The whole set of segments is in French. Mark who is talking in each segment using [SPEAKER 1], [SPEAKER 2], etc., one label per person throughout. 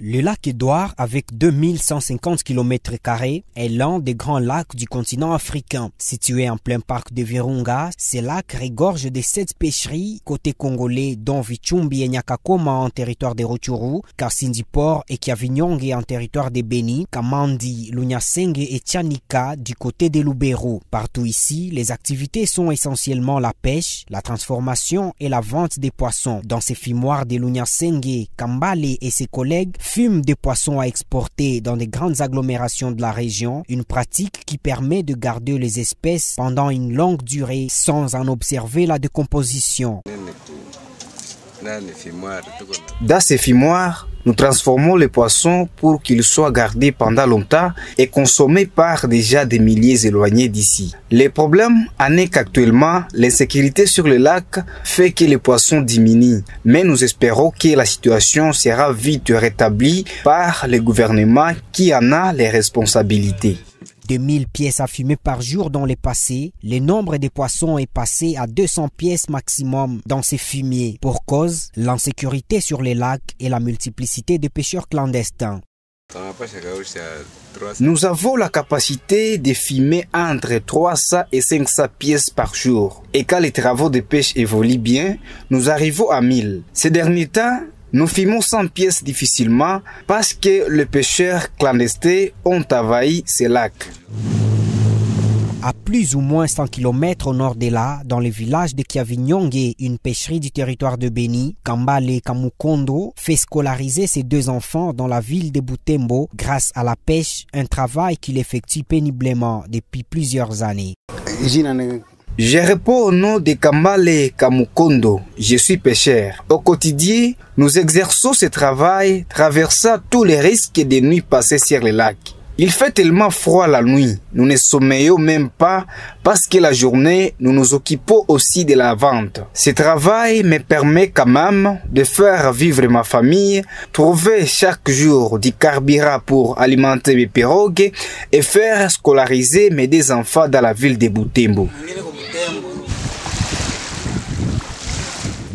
[SPEAKER 1] Le lac Édouard, avec 2150 km², est l'un des grands lacs du continent africain. Situé en plein parc de Virunga, ce lac regorge de 7 pêcheries côté congolais, dont Vichumbi et Nyakakoma en territoire de Rutshuru, Kasindi Port et Kiavinyonge en territoire de Beni, Kamandi, Lunyasenge et Tchanika du côté de Lubero. Partout ici, les activités sont essentiellement la pêche, la transformation et la vente des poissons. Dans ces fumoirs de Lunyasenge, Kambale et ses collègues fument des poissons à exporter dans des grandes agglomérations de la région, une pratique qui permet de garder les espèces pendant une longue durée sans en observer la décomposition.
[SPEAKER 2] Dans ces fumoirs, nous transformons les poissons pour qu'ils soient gardés pendant longtemps et consommés par déjà des milliers éloignés d'ici. Le problème en est qu'actuellement, l'insécurité sur le lac fait que les poissons diminuent. Mais nous espérons que la situation sera vite rétablie par le gouvernement qui en a les responsabilités.
[SPEAKER 1] 2000 pièces à fumer par jour dans le passé, le nombre de poissons est passé à 200 pièces maximum dans ces fumiers. Pour cause, l'insécurité sur les lacs et la multiplicité de pêcheurs clandestins.
[SPEAKER 2] Nous avons la capacité de fumer entre 300 et 500 pièces par jour. Et quand les travaux de pêche évoluent bien, nous arrivons à 1000. Ces derniers temps, nous fumons 100 pièces difficilement parce que les pêcheurs clandestins ont envahi ces lacs.
[SPEAKER 1] À plus ou moins 100 km au nord de là, dans le village de Kiavinyonge, une pêcherie du territoire de Beni, Kambale Kamukondo, fait scolariser ses 2 enfants dans la ville de Butembo grâce à la pêche, un travail qu'il effectue péniblement depuis plusieurs années.
[SPEAKER 2] Je réponds au nom de Kambale Kamukondo. Je suis pêcheur. Au quotidien, nous exerçons ce travail, traversant tous les risques de nuit passées sur le lac. Il fait tellement froid la nuit, nous ne sommeillons même pas parce que la journée, nous nous occupons aussi de la vente. Ce travail me permet quand même de faire vivre ma famille, trouver chaque jour du carburant pour alimenter mes pirogues et faire scolariser mes 2 enfants dans la ville de Butembo.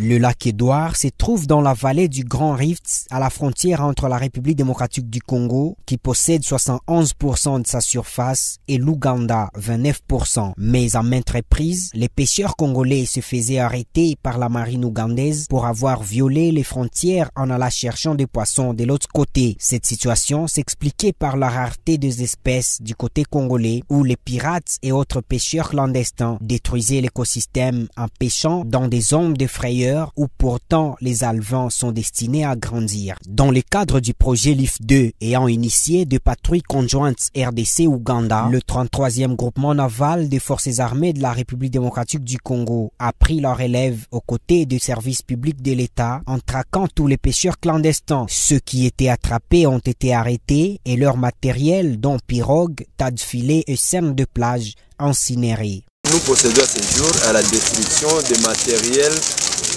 [SPEAKER 1] Le lac Édouard se trouve dans la vallée du Grand Rift, à la frontière entre la République démocratique du Congo, qui possède 71% de sa surface, et l'Ouganda, 29%. Mais à maintes reprises, les pêcheurs congolais se faisaient arrêter par la marine ougandaise pour avoir violé les frontières en allant cherchant des poissons de l'autre côté. Cette situation s'expliquait par la rareté des espèces du côté congolais, où les pirates et autres pêcheurs clandestins détruisaient l'écosystème en pêchant dans des zones de frayeur où pourtant les alevins sont destinés à grandir. Dans le cadre du projet LIF 2 ayant initié de patrouilles conjointes RDC-Ouganda, le 33e groupement naval des forces armées de la République démocratique du Congo a pris leur relève aux côtés du service public de l'État en traquant tous les pêcheurs clandestins. Ceux qui étaient attrapés ont été arrêtés et leur matériel, dont pirogues, tas de filets et scènes de plage, incinérés.
[SPEAKER 3] Nous procédons à ce jour à la destruction des matériels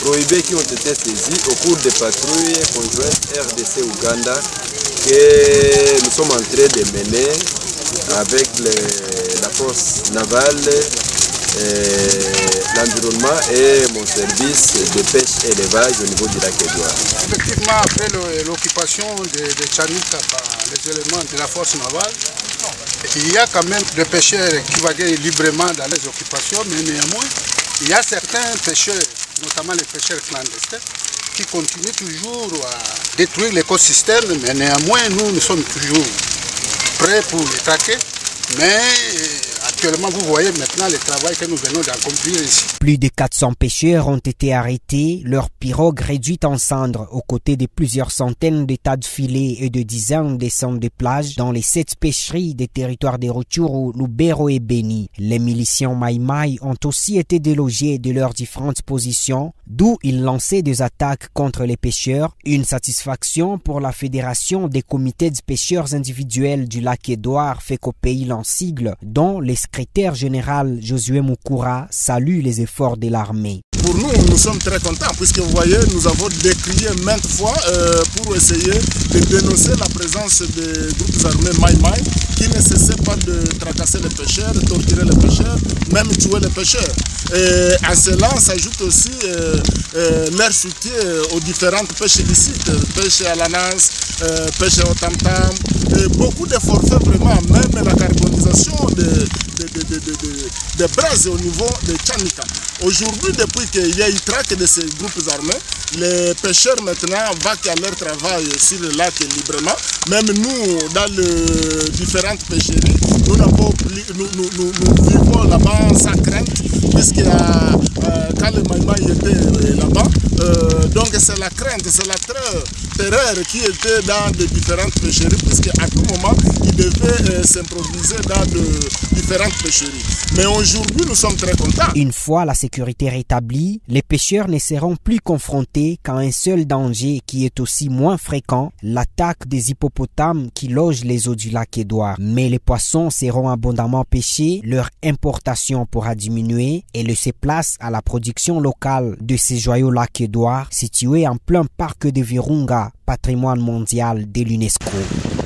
[SPEAKER 3] prohibés qui ont été saisis au cours des patrouilles conjointes RDC-Ouganda que nous sommes en train de mener avec la force navale, l'environnement et mon service de pêche et élevage au niveau du lac Édouard.
[SPEAKER 4] Effectivement, après l'occupation de Tchanika par les éléments de la force navale, il y a quand même des pêcheurs qui vaguent librement dans les occupations, mais néanmoins, il y a certains pêcheurs, notamment les pêcheurs clandestins, qui continuent toujours à détruire l'écosystème, mais néanmoins, nous sommes toujours prêts pour les traquer. Mais actuellement, vous voyez maintenant le travail que nous venons d'accomplir ici.
[SPEAKER 1] Plus de 400 pêcheurs ont été arrêtés, leurs pirogues réduites en cendres, aux côtés de plusieurs centaines de tas de filets et de dizaines de centres de plage dans les 7 pêcheries des territoires de Rutshuru, Lubero et Beni. Les miliciens Maïmaï ont aussi été délogés de leurs différentes positions, d'où ils lançaient des attaques contre les pêcheurs, une satisfaction pour la Fédération des comités de pêcheurs individuels du lac Édouard FECOPEI en sigle, dont le secrétaire général Josué Mukura salue les efforts de l'armée.
[SPEAKER 5] Pour nous, nous sommes très contents puisque vous voyez, nous avons décrié maintes fois pour essayer de dénoncer la présence des groupes armés Maïmaï qui ne cessaient pas de tracasser les pêcheurs, de torturer les pêcheurs, même tuer les pêcheurs. Et à cela s'ajoute aussi leur soutien aux différentes pêches illicites, pêche à l'ananas, pêche au tam-tam, beaucoup de forfaits vraiment, même la carbonisation des braises au niveau de Tchanika. Aujourd'hui, depuis qu'il y a eu traque de ces groupes armés, les pêcheurs maintenant vaquent à leur travail sur le lac librement. Même nous, dans les différentes pêcheries, nous vivons là-bas sans crainte, puisqu'il y a, quand le maïmaï était là-bas, donc c'est la crainte, c'est la terreur qui était dans les différentes pêcheries, puisqu'à tout moment, ils devaient s'improviser dans de différentes pêcheries. Mais aujourd'hui, nous sommes très contents.
[SPEAKER 1] Une fois la sécurité rétablie, les pêcheurs ne seront plus confrontés qu'à un seul danger qui est aussi moins fréquent, l'attaque des hippopotames qui logent les eaux du lac Édouard. Mais les poissons seront abondamment pêchés, leur importation pourra diminuer et laisser place à la production locale de ces joyaux lacs Édouard situés en plein parc de Virunga, patrimoine mondial de l'UNESCO.